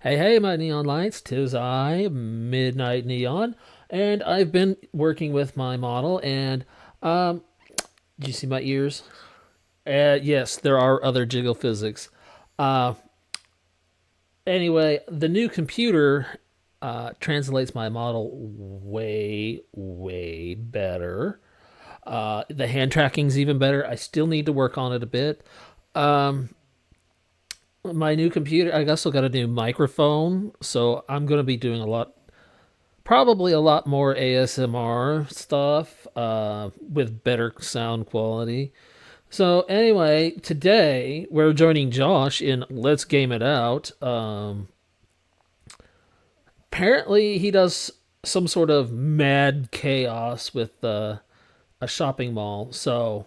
Hey, hey, my neon lights, 'tis I, Midnight Neon, and I've been working with my model, and, um, do you see my ears? Yes, there are other jiggle physics. Uh, anyway, the new computer, translates my model way, way better. The hand tracking's even better. I still need to work on it a bit. Um, my new computer, I also got a new microphone, so I'm going to be doing probably a lot more ASMR stuff with better sound quality. So anyway, today we're joining Josh in Let's Game It Out. Apparently he does some sort of mad chaos with a shopping mall. So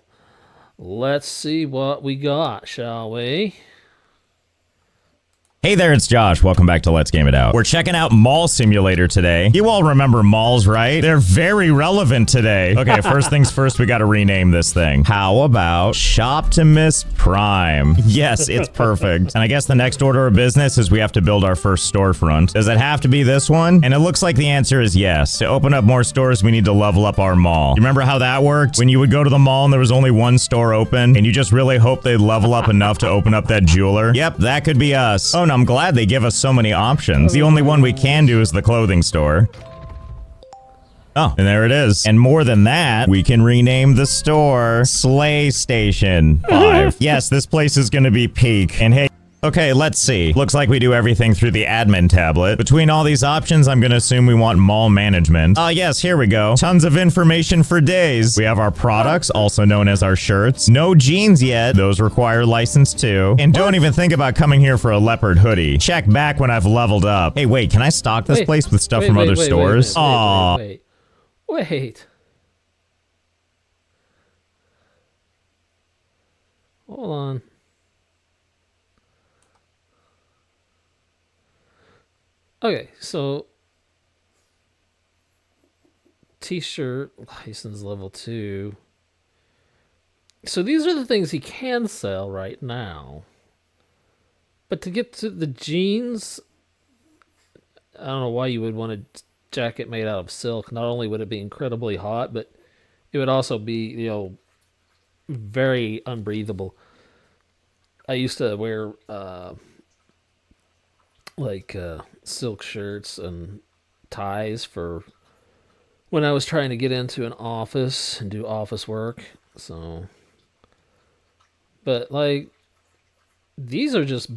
let's see what we got, shall we? Hey there, it's Josh. Welcome back to Let's Game It Out. We're checking out Mall Simulator today. You all remember malls, right? They're very relevant today. Okay, first things first, we gotta rename this thing. How about Shoptimus Prime? Yes, it's perfect. And I guess the next order of business is we have to build our first storefront. Does it have to be this one? And it looks like the answer is yes. To open up more stores, we need to level up our mall. You remember how that worked? When you would go to the mall and there was only one store open, and you just really hope they'd level up enough to open up that jeweler? Yep, that could be us. Oh no, I'm glad they give us so many options. The only one we can do is the clothing store. Oh, and there it is. And more than that, we can rename the store Slay Station 5. Yes, this place is gonna be peak. And hey, okay, let's see. Looks like we do everything through the admin tablet. Between all these options, I'm gonna assume we want mall management. Yes, here we go. Tons of information for days. We have our products, also known as our shirts. No jeans yet. Those require license too. And don't even think about coming here for a leopard hoodie. Check back when I've leveled up. Hey, wait, can I stock this place with stuff from other stores? Aww. Wait. Hold on. Okay, so t-shirt license level 2. So these are the things he can sell right now. But to get to the jeans, I don't know why you would want a jacket made out of silk. Not only would it be incredibly hot, but it would also be, very unbreathable. I used to wear silk shirts and ties for when I was trying to get into an office and do office work. So, but like, these are just,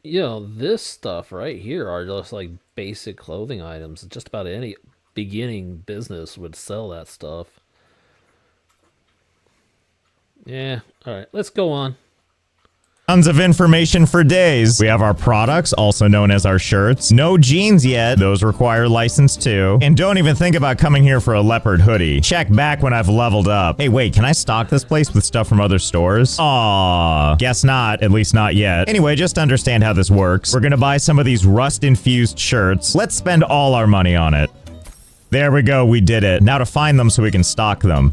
this stuff right here are just like basic clothing items. Just about any beginning business would sell that stuff. Yeah, all right, let's go on. Tons of information for days. We have our products, also known as our shirts. No jeans yet. Those require license too. And don't even think about coming here for a leopard hoodie. Check back when I've leveled up. Hey, wait, can I stock this place with stuff from other stores? Aww. Guess not. At least not yet. Anyway, just to understand how this works, we're gonna buy some of these rust-infused shirts. Let's spend all our money on it. There we go. We did it. Now to find them so we can stock them.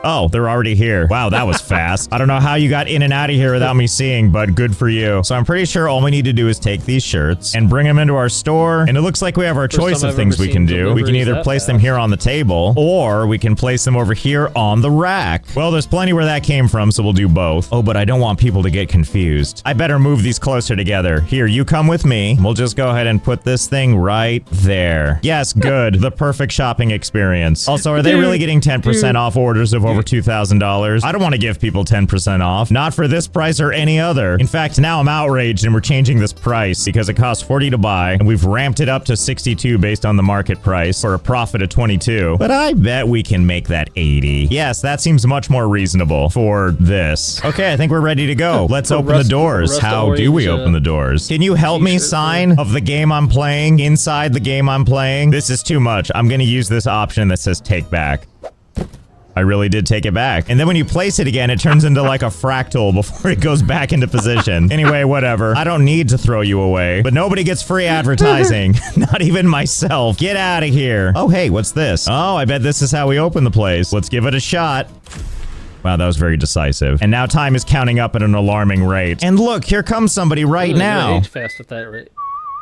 Oh, they're already here. Wow, that was fast. I don't know how you got in and out of here without me seeing, but good for you. So I'm pretty sure all we need to do is take these shirts and bring them into our store. And it looks like we have our choice of things we can do. We can either place them here on the table, or we can place them over here on the rack. Well, there's plenty where that came from, so we'll do both. Oh, but I don't want people to get confused. I better move these closer together. Here, you come with me. We'll just go ahead and put this thing right there. Yes, good. The perfect shopping experience. Also, are they really getting 10% off orders of over $2,000? I don't want to give people 10% off. Not for this price or any other. In fact, now I'm outraged and we're changing this price because it costs 40 to buy and we've ramped it up to 62 based on the market price for a profit of 22. But I bet we can make that 80. Yes, that seems much more reasonable for this. Okay, I think we're ready to go. Let's open the doors. How do we open the doors? Can you help me sign of the game I'm playing inside the game I'm playing? This is too much. I'm going to use this option that says take back. I really did take it back. And then when you place it again, it turns into like a fractal before it goes back into position. Anyway, whatever. I don't need to throw you away, but nobody gets free advertising. Not even myself. Get out of here. Oh, hey, what's this? Oh, I bet this is how we open the place. Let's give it a shot. Wow, that was very decisive. And now time is counting up at an alarming rate. And look, here comes somebody right now. Age fast at that rate.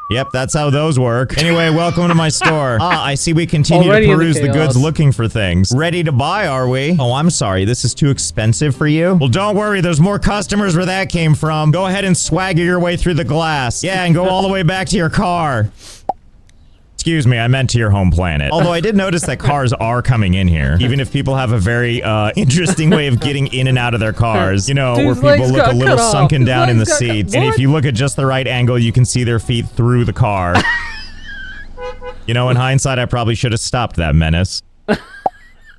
Yep, that's how those work. Anyway, welcome to my store. I see we continue Already to in the peruse the goods chaos. looking for things. Ready to buy, are we? Oh, I'm sorry. This is too expensive for you? Well, don't worry. There's more customers where that came from. Go ahead and swagger your way through the glass. Yeah, and go all the way back to your car. Excuse me, I meant to your home planet. Although I did notice that cars are coming in here, even if people have a very interesting way of getting in and out of their cars. You know, Dude's where people legs look a got little cut off. sunken His down in the legs got cut- seats. And if What? you look at just the right angle, you can see their feet through the car. You know, in hindsight, I probably should have stopped that menace.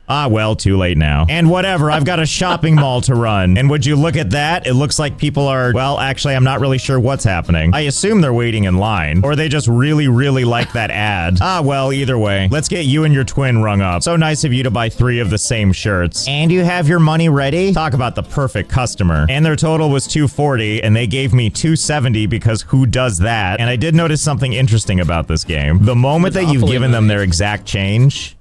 Ah, well, too late now. And whatever, I've got a shopping mall to run. And would you look at that? It looks like people are, well, actually, I'm not really sure what's happening. I assume they're waiting in line. Or they just really, really like that ad. Ah, well, either way. Let's get you and your twin rung up. So nice of you to buy 3 of the same shirts. And you have your money ready? Talk about the perfect customer. And their total was $240, and they gave me $270 because who does that? And I did notice something interesting about this game. The moment that you've Monopoly given them money. their exact change,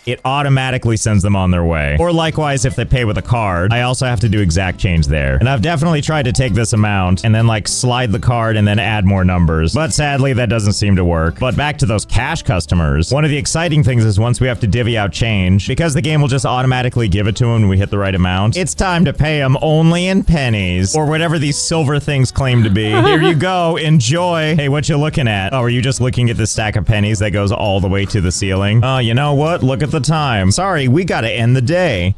it automatically sends them on their way. Or likewise, if they pay with a card, I also have to do exact change there. And I've definitely tried to take this amount and then like slide the card and then add more numbers. But sadly, that doesn't seem to work. But back to those cash customers. One of the exciting things is once we have to divvy out change, because the game will just automatically give it to them when we hit the right amount, it's time to pay them only in pennies. Or whatever these silver things claim to be. Here you go, enjoy. Hey, what you looking at? Oh, are you just looking at this stack of pennies that goes all the way to the ceiling? You know what? Look at the time. Sorry, we gotta end the day.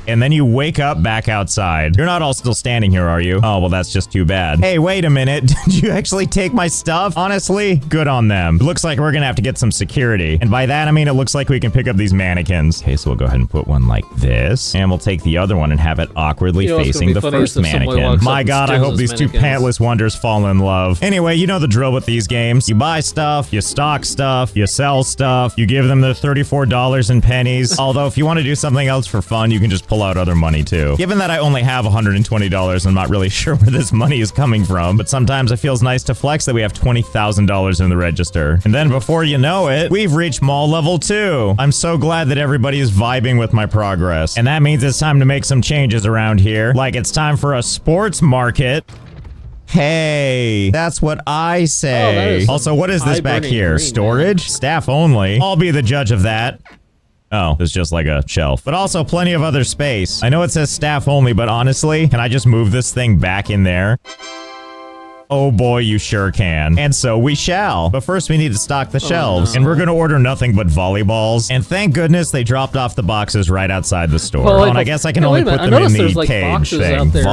And then you wake up back outside. You're not all still standing here, are you? Oh, well, that's just too bad. Hey, wait a minute. Did you actually take my stuff? Honestly, good on them. It looks like we're gonna have to get some security. And by that, I mean, it looks like we can pick up these mannequins. Okay, so we'll go ahead and put one like this. And we'll take the other one and have it awkwardly You know what's facing gonna the be funny is first if someone mannequin. walks up My and God, I steals hope those these two mannequins. pantless wonders fall in love. Anyway, you know the drill with these games. You buy stuff, you stock stuff, you sell stuff, you give them the $34 in pennies. Although, if you want to do something else for fun, you can just pull out other money too. Given that I only have $120, I'm not really sure where this money is coming from, but sometimes it feels nice to flex that we have $20,000 in the register. And then before you know it, we've reached mall level 2. I'm so glad that everybody is vibing with my progress. And that means it's time to make some changes around here. Like it's time for a sports market. Hey, that's what I say. is Also, what is this back eye-burning here? green, Storage? Staff only? I'll be the judge of that. Oh, it's just like a shelf. But also plenty of other space. I know it says staff only, but honestly, can I just move this thing back in there? Oh boy, you sure can. And so we shall. But first we need to stock the shelves. no. And we're gonna order nothing but volleyballs. And thank goodness they dropped off the boxes right outside the store. Well, like, and I guess I can hey, only wait a put minute. them I in noticed the there's, like, cage boxes thing. out there in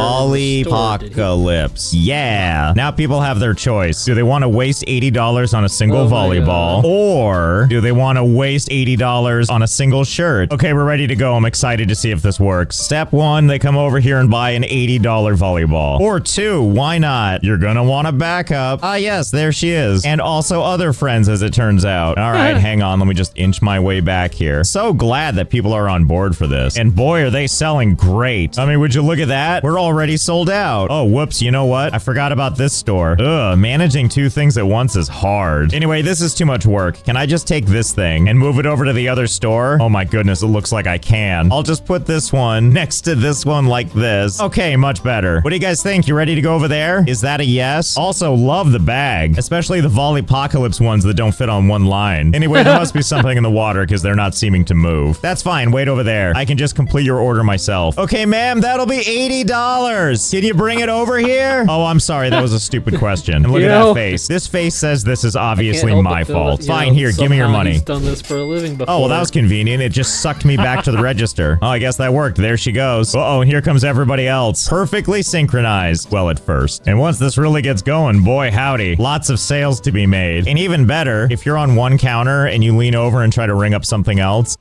the store. Volleypocalypse. Yeah. Now people have their choice. Do they want to waste $80 on a single Oh my volleyball? God. Or do they want to waste $80 on a single shirt? Okay, we're ready to go. I'm excited to see if this works. Step 1, they come over here and buy an $80 volleyball. Or 2, why not? You're gonna want to back up. Ah, yes, there she is. And also other friends, as it turns out. All right, hang on. Let me just inch my way back here. So glad that people are on board for this. And boy, are they selling great. I mean, would you look at that? We're already sold out. Oh, whoops. You know what? I forgot about this store. Ugh, managing 2 things at once is hard. Anyway, this is too much work. Can I just take this thing and move it over to the other store? Oh my goodness, it looks like I can. I'll just put this one next to this one like this. Okay, much better. What do you guys think? You ready to go over there? Is that a yes? Also, love the bag, especially the Volleypocalypse ones that don't fit on one line. Anyway, there must be something in the water because they're not seeming to move. That's fine. Wait over there. I can just complete your order myself. Okay, ma'am, that'll be $80. Can you bring it over here? Oh, I'm sorry. That was a stupid question. And look You at know, that face. This face says this is Can't obviously help my but feel fault. that, you Fine, know, here, give me your somehow money. He's done this for a living before. Oh, well, that was convenient. It just sucked me back to the register. Oh, I guess that worked. There she goes. Uh-oh, and here comes everybody else. Perfectly synchronized. Well, at first. And once this really gets going, boy, howdy. Lots of sales to be made. And even better, if you're on one counter and you lean over and try to ring up something else,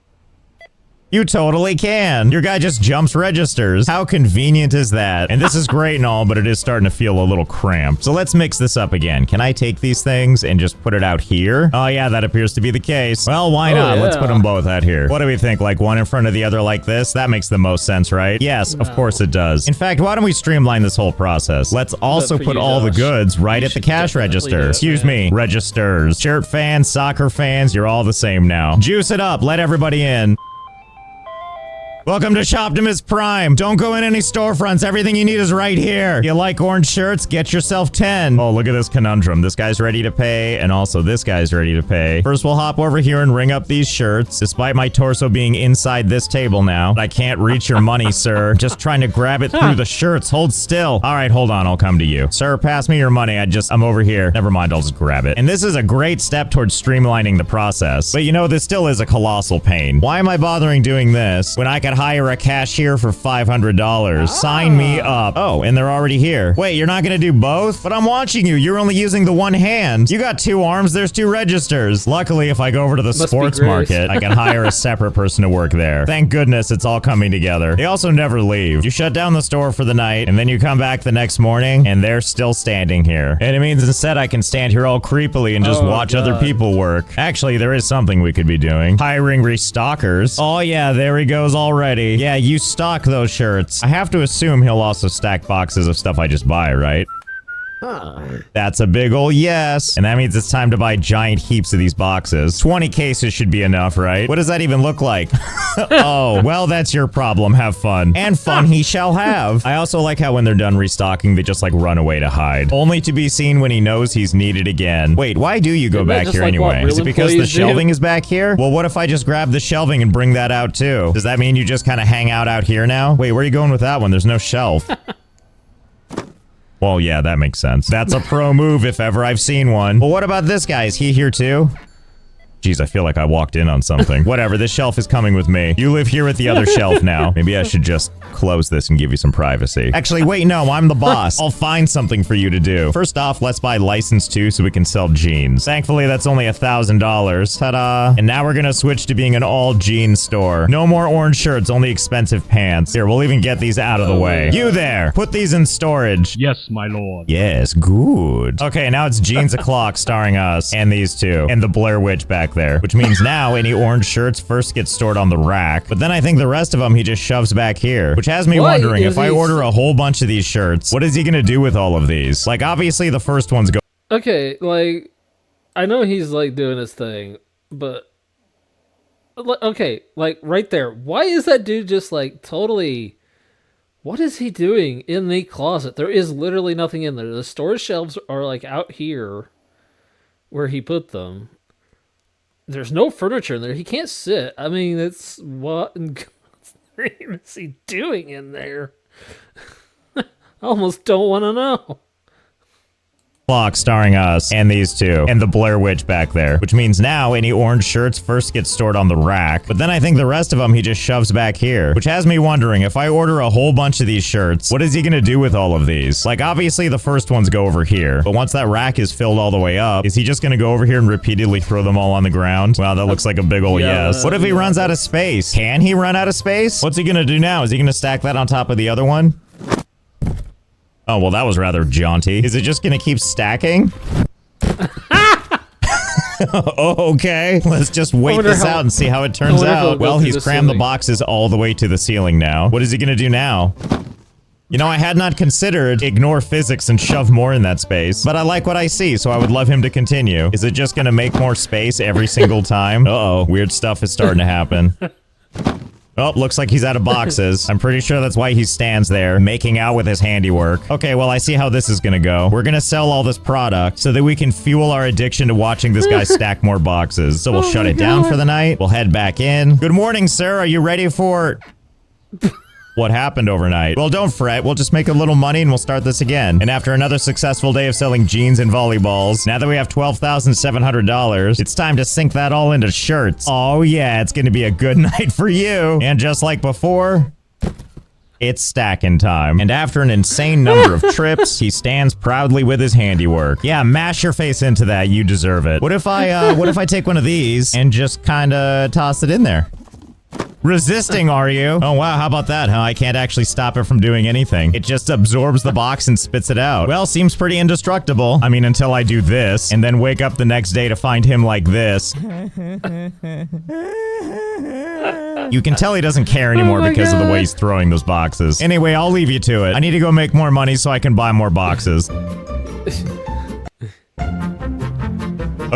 you totally can. Your guy just jumps registers. How convenient is that? And this is great and all, but it is starting to feel a little cramped. So let's mix this up again. Can I take these things and just put it out here? Oh yeah, that appears to be the case. Well, why not? yeah. Let's put them both out here. What do we think? Like one in front of the other like this? That makes the most sense, right? Yes, of course it does. In fact, why don't we streamline this whole process? Let's also for put you, all the Josh. goods right You at the should cash definitely do register. it, Excuse man. me, registers. Shirt fans, soccer fans, you're all the same now. Juice it up. Let everybody in. Welcome to Shoptimus Prime. Don't go in any storefronts. Everything you need is right here. You like orange shirts? Get yourself 10. Oh, look at this conundrum. This guy's ready to pay, and also this guy's ready to pay. First, we'll hop over here and ring up these shirts. Despite my torso being inside this table now, I can't reach your money, sir. Just trying to grab it through the shirts. Hold still. All right, hold on. I'll come to you. Sir, pass me your money. I'm over here. Never mind. I'll just grab it. And this is a great step towards streamlining the process. But you know, this still is a colossal pain. Why am I bothering doing this when I could hire a cashier for $500? Sign me up. Oh, and they're already here. Wait, you're not gonna do both? But I'm watching you. You're only using the one hand. You got 2 arms. There's 2 registers. Luckily, if I go over to the sports market, I can hire a separate person to work there. Thank goodness it's all coming together. They also never leave. You shut down the store for the night, and then you come back the next morning, and they're still standing here. And it means instead I can stand here all creepily and just watch other people work. Actually, there is something we could be doing. Hiring restockers. Oh yeah, there he goes already. Yeah, you stock those shirts. I have to assume he'll also stack boxes of stuff I just buy, right? That's a big ol' yes. And that means it's time to buy giant heaps of these boxes. 20 cases should be enough, right? What does that even look like? Oh, well, that's your problem. Have fun. And fun he shall have. I also like how when they're done restocking, they just like run away to hide. Only to be seen when he knows he's needed again. Wait, why do you go back here anyway? Is it because the shelving is back here? Well, what if I just grab the shelving and bring that out too? Does that mean you just kind of hang out here now? Wait, where are you going with that one? There's no shelf. Well, yeah, that makes sense. That's a pro move if ever I've seen one. Well, what about this guy? Is he here too? Jeez, I feel like I walked in on something. Whatever, this shelf is coming with me. You live here at the other shelf now. Maybe I should just close this and give you some privacy. Actually, wait, no, I'm the boss. I'll find something for you to do. First off, let's buy license 2 so we can sell jeans. Thankfully, that's only $1,000. Ta-da. And now we're gonna switch to being an all jeans store. No more orange shirts, only expensive pants. Here, we'll even get these out of the way. You there, put these in storage. Yes, my lord. Yes, good. Okay, now it's Jeans O'Clock starring us and these 2 and the Blair Witch back there, which means now any orange shirts first get stored on the rack, but then I think the rest of them he just shoves back here, which has me wondering if I order a whole bunch of these shirts, what is he gonna do with all of these? Like, obviously the first one's go. Okay, like, I know he's like doing his thing, but okay, like right there, why is that dude just like totally? What is he doing in the closet? There is literally nothing in there. The storage shelves are like out here where he put them. There's no furniture in there. He can't sit. I mean, it's what in God's name is he doing in there? I almost don't want to know. Clock starring us and these 2 and the Blair Witch back there, which means now any orange shirts first get stored on the rack, but then I think the rest of them he just shoves back here, which has me wondering if I order a whole bunch of these shirts, what is he gonna do with all of these? Like, obviously the first ones go over here, but once that rack is filled all the way up, is he just gonna go over here and repeatedly throw them all on the ground? Wow, that looks like a big ol' yes. What if he runs out of space? Can he run out of space? What's he gonna do now? Is he gonna stack that on top of the other one? Oh, well, that was rather jaunty. Is it just gonna keep stacking? Okay, let's just wait this out and see how it turns out. Well, he's crammed the boxes all the way to the ceiling now. What is he gonna do now? You know, I had not considered ignore physics and shove more in that space, but I like what I see, so I would love him to continue. Is it just gonna make more space every single time? Uh-oh, weird stuff is starting to happen. Oh, looks like he's out of boxes. I'm pretty sure that's why he stands there, making out with his handiwork. Okay, well, I see how this is gonna go. We're gonna sell all this product so that we can fuel our addiction to watching this guy stack more boxes. So we'll shut it down for the night. We'll head back in. Good morning, sir. Are you ready for... what happened overnight? Well, don't fret. We'll just make a little money and we'll start this again. And after another successful day of selling jeans and volleyballs, now that we have $12,700, it's time to sink that all into shirts. Oh yeah, it's gonna be a good night for you. And just like before, it's stacking time. And after an insane number of trips, he stands proudly with his handiwork. Yeah, mash your face into that. You deserve it. What if I take one of these and just kind of toss it in there? Resisting, are you? Oh, wow, how about that, huh? I can't actually stop it from doing anything. It just absorbs the box and spits it out. Well, seems pretty indestructible. I mean, until I do this, and then wake up the next day to find him like this. You can tell he doesn't care anymore because of the way he's throwing those boxes. Anyway, I'll leave you to it. I need to go make more money so I can buy more boxes.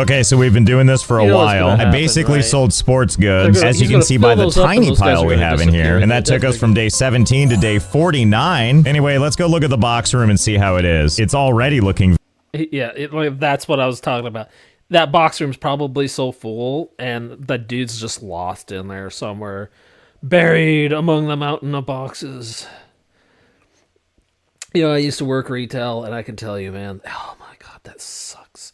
Okay, so we've been doing this for a You know what's while. gonna I happen, basically right? sold sports goods, They're gonna- as you he's can gonna see by fill the those up and tiny those guys pile are we gonna have in here. disappear. And that took us from day 17 to day 49. Anyway, let's go look at the box room and see how it is. It's already looking Yeah, that's what I was talking about. That box room's probably so full, and the dude's just lost in there somewhere, buried among the mountain of boxes. You know, I used to work retail, and I can tell you, man, oh my god, that sucks.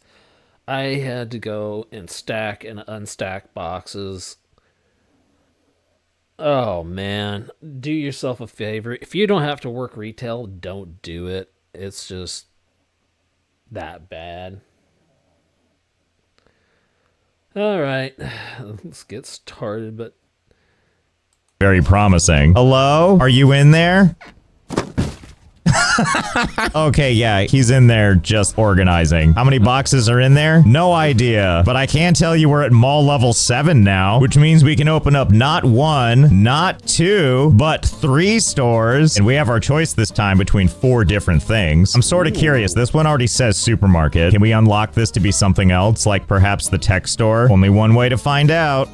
I had to go and stack and unstack boxes. Oh man, do yourself a favor. If you don't have to work retail, don't do it. It's just that bad. All right, let's get started. But very promising. Hello? Are you in there? Okay, yeah, he's in there just organizing. How many boxes are in there? No idea. But I can tell you we're at mall level 7 now, which means we can open up not 1, not 2, but 3 stores. And we have our choice this time between 4 different things. I'm sort of curious. This one already says supermarket. Can we unlock this to be something else, like perhaps the tech store? Only one way to find out.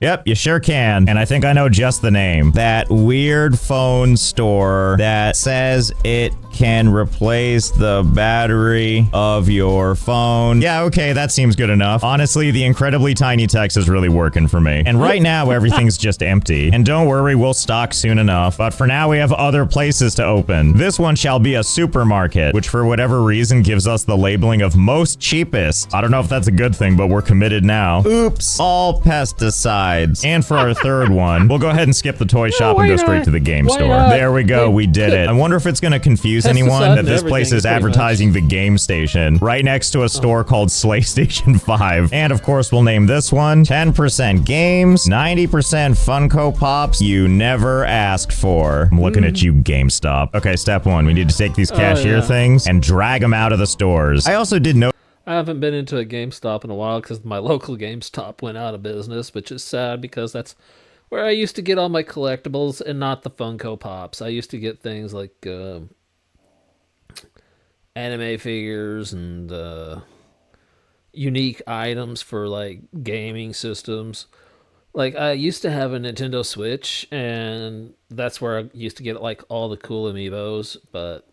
Yep, you sure can. And I think I know just the name. That weird phone store that says it can replace the battery of your phone. Yeah, okay, that seems good enough. Honestly, the incredibly tiny text is really working for me. And right now, everything's just empty. And don't worry, we'll stock soon enough. But for now, we have other places to open. This one shall be a supermarket, which for whatever reason gives us the labeling of most cheapest. I don't know if that's a good thing, but we're committed now. Oops, all pesticides. And for our third one, we'll go ahead and skip the toy shop and go straight to the game Why store. not? There we go, we did it. I wonder if it's going to confuse anyone Pesticide that and this place everything, is pretty advertising the game station right next to a store called SlayStation 5. And of course, we'll name this one 10% games, 90% Funko Pops you never asked for. I'm looking at you, GameStop. Okay, step 1, we need to take these cashier things and drag them out of the stores. I also did know I haven't been into a GameStop in a while because my local GameStop went out of business, which is sad because that's where I used to get all my collectibles and not the Funko Pops. I used to get things like anime figures and unique items for like gaming systems. Like I used to have a Nintendo Switch, and that's where I used to get like all the cool amiibos, but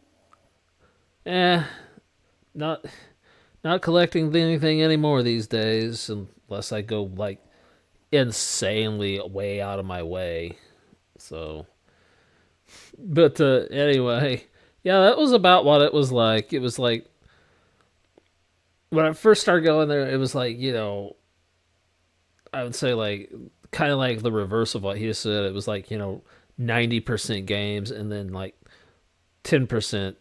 not collecting anything anymore these days unless I go like insanely way out of my way. So, but anyway, yeah, that was about what it was like. It was like when I first started going there, it was like, you know, I would say like kind of like the reverse of what he said. It was like, you know, 90% games and then like 10%,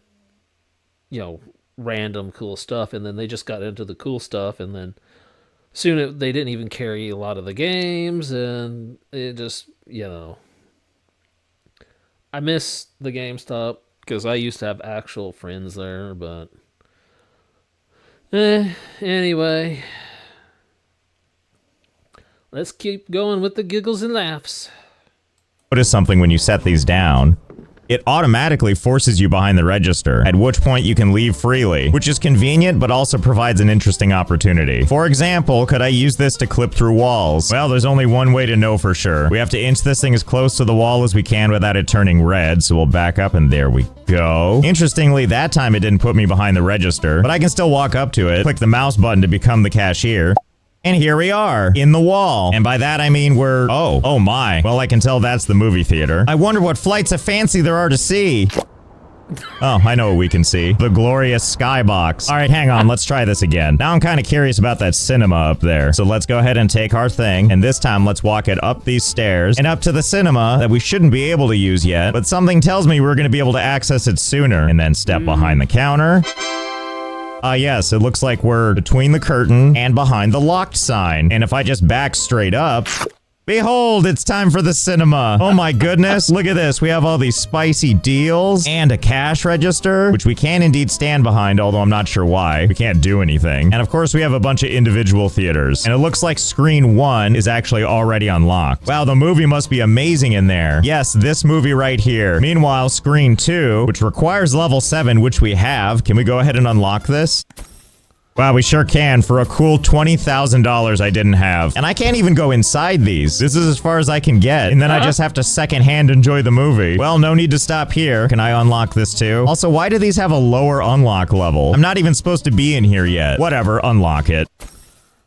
you know, random cool stuff, and then they just got into the cool stuff, and then soon they didn't even carry a lot of the games, and it just, you know, I miss the GameStop because I used to have actual friends there, but anyway, let's keep going with the giggles and laughs. notice something when you set these down. It automatically forces you behind the register, at which point you can leave freely, which is convenient but also provides an interesting opportunity. For example, could I use this to clip through walls? Well, there's only one way to know for sure. We have to inch this thing as close to the wall as we can without it turning red, so we'll back up and there we go. Interestingly, that time it didn't put me behind the register, but I can still walk up to it, click the mouse button to become the cashier. And here we are, in the wall. And by that I mean we're... Oh my. Well, I can tell that's the movie theater. I wonder what flights of fancy there are to see. Oh, I know what we can see. The glorious skybox. All right, hang on. Let's try this again. Now I'm kind of curious about that cinema up there. So let's go ahead and take our thing. And this time, let's walk it up these stairs and up to the cinema that we shouldn't be able to use yet. But something tells me we're going to be able to access it sooner. And then step behind the counter. Yes, it looks like we're between the curtain and behind the locked sign. And if I just back straight up... Behold, it's time for the cinema. Oh my goodness, look at this. We have all these spicy deals and a cash register, which we can indeed stand behind, although I'm not sure why. We can't do anything. And of course, we have a bunch of individual theaters. And it looks like screen 1 is actually already unlocked. Wow, the movie must be amazing in there. Yes, this movie right here. Meanwhile, screen 2, which requires level 7, which we have. Can we go ahead and unlock this? Wow, we sure can for a cool $20,000 I didn't have. And I can't even go inside these. This is as far as I can get. And then I just have to secondhand enjoy the movie. Well, no need to stop here. Can I unlock this too? Also, why do these have a lower unlock level? I'm not even supposed to be in here yet. Whatever, unlock it.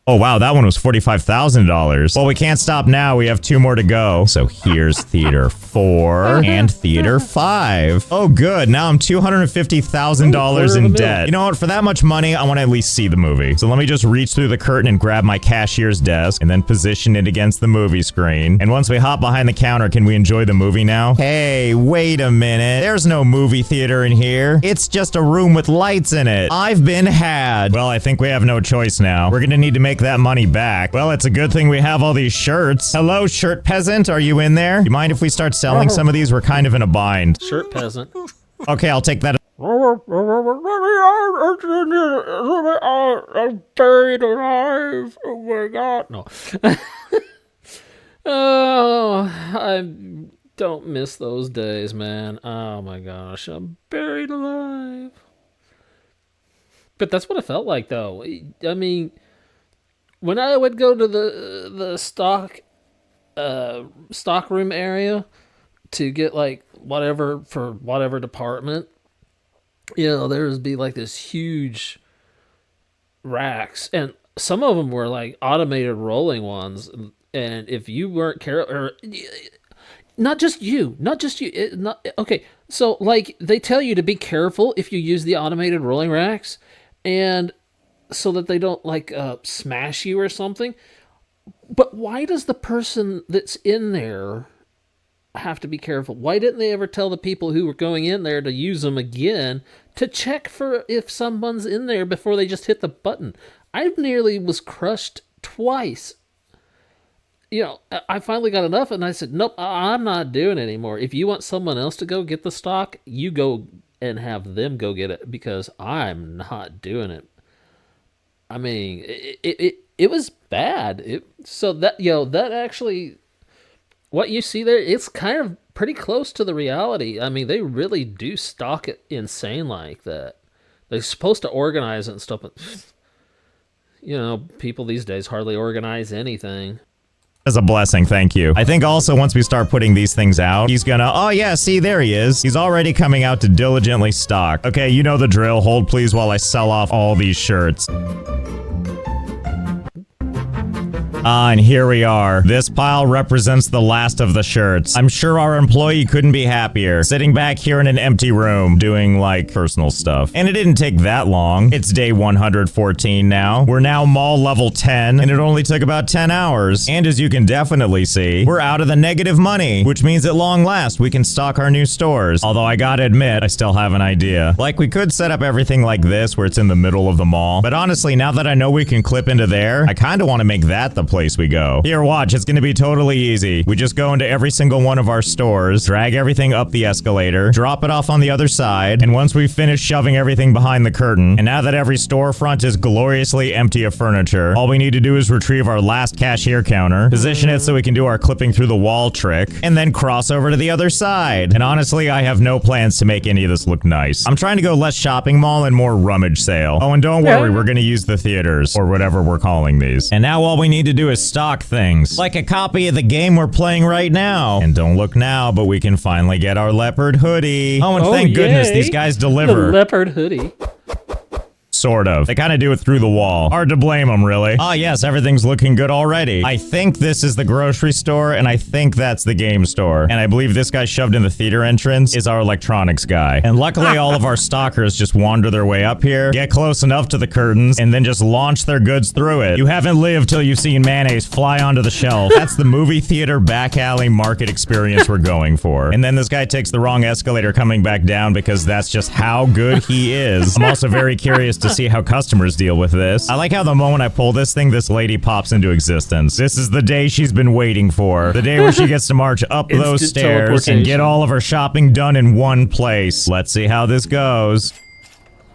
Oh, wow, that one was $45,000. Well, we can't stop now. We have 2 more to go. So here's Theater 4 and Theater 5. Oh, good. Now I'm $250,000 in debt. You know what? For that much money, I want to at least see the movie. So let me just reach through the curtain and grab my cashier's desk and then position it against the movie screen. And once we hop behind the counter, can we enjoy the movie now? Hey, wait a minute. There's no movie theater in here. It's just a room with lights in it. I've been had. Well, I think we have no choice now. We're going to need to make that money back. Well, it's a good thing we have all these shirts. Hello, shirt peasant. Are you in there? You mind if we start selling some of these? We're kind of in a bind. Shirt peasant. Okay, I'll take that. I'm buried alive. Oh my god. No. Oh, I don't miss those days, man. Oh my gosh. I'm buried alive. But that's what it felt like, though. I mean, when I would go to the stock room area to get like whatever for whatever department, you know, there would be like this huge racks, and some of them were like automated rolling ones, and if you weren't careful, or not just you, okay, so like they tell you to be careful if you use the automated rolling racks, and so that they don't like smash you or something. But why does the person that's in there have to be careful? Why didn't they ever tell the people who were going in there to use them again to check for if someone's in there before they just hit the button? I nearly was crushed twice. You know, I finally got enough, and I said, nope, I'm not doing it anymore. If you want someone else to go get the stock, you go and have them go get it, because I'm not doing it. I mean, it was bad. So that, you know, that actually, what you see there, it's kind of pretty close to the reality. I mean, they really do stock it insane like that. They're supposed to organize it and stuff, but, you know, people these days hardly organize anything. As a blessing, thank you. I think also once we start putting these things out, he's gonna, oh yeah, see, there he is. He's already coming out to diligently stock. Okay, you know the drill. Hold please while I sell off all these shirts. And here we are. This pile represents the last of the shirts. I'm sure our employee couldn't be happier, sitting back here in an empty room, doing, like, personal stuff. And it didn't take that long. It's day 114 now. We're now mall level 10, and it only took about 10 hours. And as you can definitely see, we're out of the negative money, which means at long last, we can stock our new stores. Although I gotta admit, I still have an idea. Like, we could set up everything like this, where it's in the middle of the mall. But honestly, now that I know we can clip into there, I kinda wanna make that the place we go. Here, watch, it's gonna be totally easy. We just go into every single one of our stores, drag everything up the escalator, drop it off on the other side, and once we've finished shoving everything behind the curtain, and now that every storefront is gloriously empty of furniture, all we need to do is retrieve our last cashier counter, position it so we can do our clipping through the wall trick, and then cross over to the other side. And honestly, I have no plans to make any of this look nice. I'm trying to go less shopping mall and more rummage sale. Oh, and don't worry, we're gonna use the theaters, or whatever we're calling these. And now all we need to do is stock things, like a copy of the game we're playing right now. And don't look now, but we can finally get our leopard hoodie. Oh, and thank goodness these guys deliver. The leopard hoodie. Sort of. They kind of do it through the wall. Hard to blame them, really. Ah, yes, everything's looking good already. I think this is the grocery store, and I think that's the game store. And I believe this guy shoved in the theater entrance is our electronics guy. And luckily, all of our stalkers just wander their way up here, get close enough to the curtains, and then just launch their goods through it. You haven't lived till you've seen mayonnaise fly onto the shelf. That's the movie theater back alley market experience we're going for. And then this guy takes the wrong escalator coming back down because that's just how good he is. I'm also very curious to see how customers deal with this. I like how the moment I pull this thing, this lady pops into existence. This is the day she's been waiting for. The day where she gets to march up those stairs and get all of her shopping done in one place. Let's see how this goes.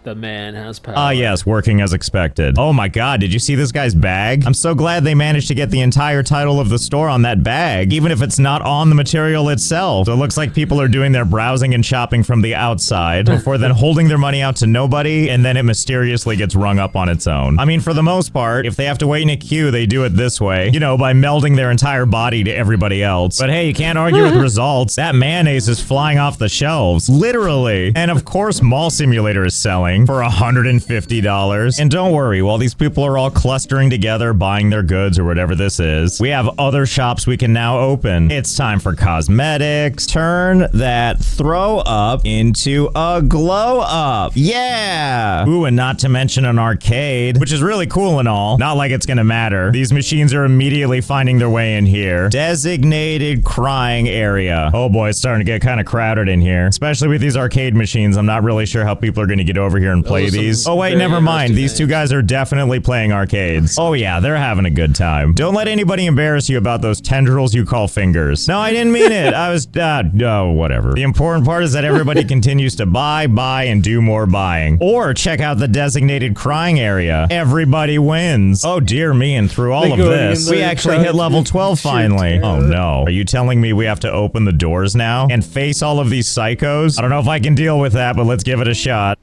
The man has power. Ah, yes, working as expected. Oh my god, did you see this guy's bag? I'm so glad they managed to get the entire title of the store on that bag, even if it's not on the material itself. So it looks like people are doing their browsing and shopping from the outside before then holding their money out to nobody, and then it mysteriously gets rung up on its own. I mean, for the most part, if they have to wait in a queue, they do it this way, you know, by melding their entire body to everybody else. But hey, you can't argue with results. That mayonnaise is flying off the shelves, literally. And of course, Mall Simulator is selling for $150. And don't worry, while these people are all clustering together buying their goods or whatever this is, we have other shops we can now open. It's time for cosmetics. Turn that throw up into a glow up. Yeah! Ooh, and not to mention an arcade, which is really cool and all. Not like it's gonna matter. These machines are immediately finding their way in here. Designated crying area. Oh boy, it's starting to get kind of crowded in here. Especially with these arcade machines. I'm not really sure how people are gonna get over here and play these. Oh wait, never mind. These two guys are definitely playing arcades. Oh yeah, they're having a good time. Don't let anybody embarrass you about those tendrils you call fingers. No, I didn't mean it. I was, oh, whatever. The important part is that everybody continues to buy, and do more buying. Or check out the designated crying area. Everybody wins. Oh dear me, and through all of this, we actually hit level 12 finally. Oh no. Are you telling me we have to open the doors now and face all of these psychos? I don't know if I can deal with that, but let's give it a shot.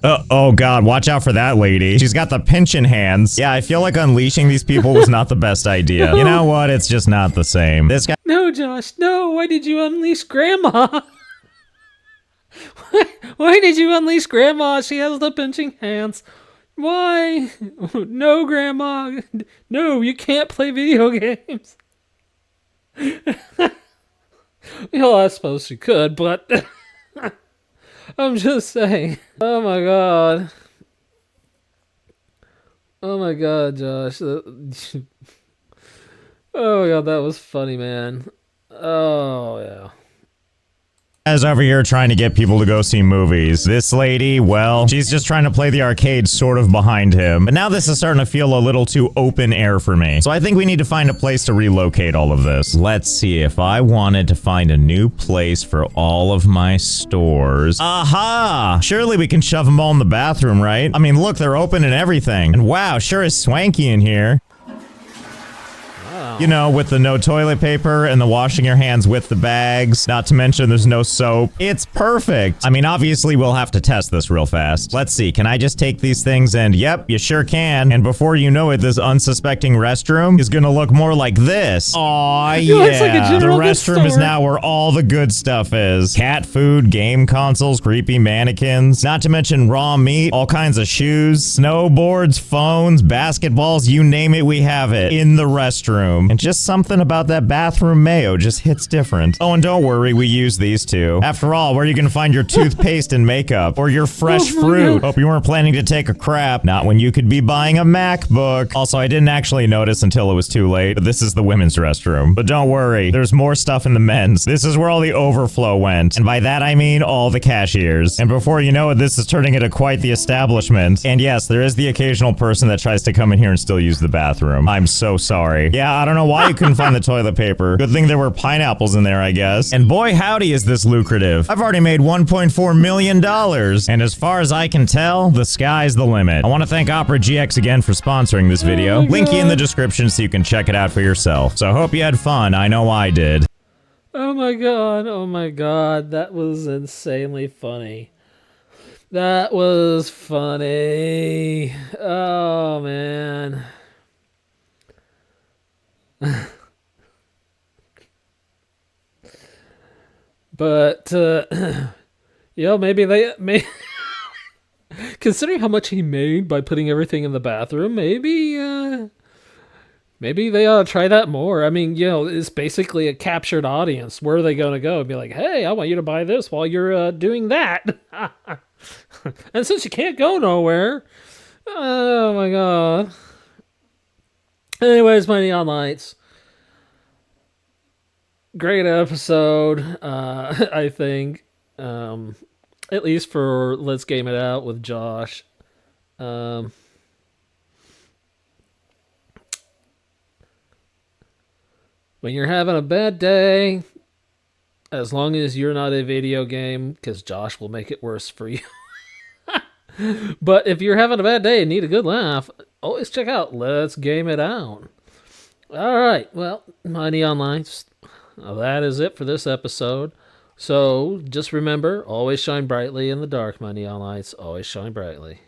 Oh god, watch out for that lady. She's got the pinching hands. Yeah, I feel like unleashing these people was not the best idea. You know what? It's just not the same. This guy— No, Josh, no. Why did you unleash Grandma? Why did you unleash Grandma? She has the pinching hands. Why? No, Grandma. No, you can't play video games. Well, I suppose she could, but I'm just saying. Oh my god. Oh my god, Josh. Oh my god, that was funny, man. Oh, yeah. is over here trying to get people to go see movies. This lady, well, she's just trying to play the arcade sort of behind him. But now this is starting to feel a little too open air for me. So I think we need to find a place to relocate all of this. Let's see, if I wanted to find a new place for all of my stores. Aha! Surely we can shove them all in the bathroom, right? I mean, look, they're open and everything. And wow, sure is swanky in here. You know, with the no toilet paper and the washing your hands with the bags. Not to mention there's no soap. It's perfect. I mean, obviously we'll have to test this real fast. Let's see, can I just take these things and yep, you sure can. And before you know it, this unsuspecting restroom is gonna look more like this. Aw, yeah. Like the restroom is now where all the good stuff is. Cat food, game consoles, creepy mannequins. Not to mention raw meat, all kinds of shoes, snowboards, phones, basketballs, you name it, we have it in the restroom. And just something about that bathroom mayo just hits different. Oh, and don't worry, we use these too. After all, where are you gonna find your toothpaste and makeup? Or your fresh fruit? Hope you weren't planning to take a crap. Not when you could be buying a MacBook. Also, I didn't actually notice until it was too late, but this is the women's restroom. But don't worry, there's more stuff in the men's. This is where all the overflow went. And by that I mean all the cashiers. And before you know it, this is turning into quite the establishment. And yes, there is the occasional person that tries to come in here and still use the bathroom. I'm so sorry. Yeah, I don't know why you couldn't find the toilet paper. Good thing there were pineapples in there, I guess. And boy, howdy is this lucrative. I've already made $1.4 million. And as far as I can tell, the sky's the limit. I want to thank Opera GX again for sponsoring this video. Linky in the description so you can check it out for yourself. So I hope you had fun. I know I did. Oh my god, that was insanely funny. That was funny. Oh man. But maybe they may considering how much he made by putting everything in the bathroom, maybe they ought to try that more. I mean, it's basically a captured audience. Where are they going to go and be like, hey, I want you to buy this while you're doing that? And since you can't go nowhere, oh my god. Anyways, my Neon Lights. Great episode, I think. At least for Let's Game It Out with Josh. When you're having a bad day, as long as you're not a video game, because Josh will make it worse for you. But if you're having a bad day and need a good laugh, always check out Let's Game It Out. All right, well, my Neon Lights, that is it for this episode. So just remember, always shine brightly in the dark, my Neon Lights. Always shine brightly.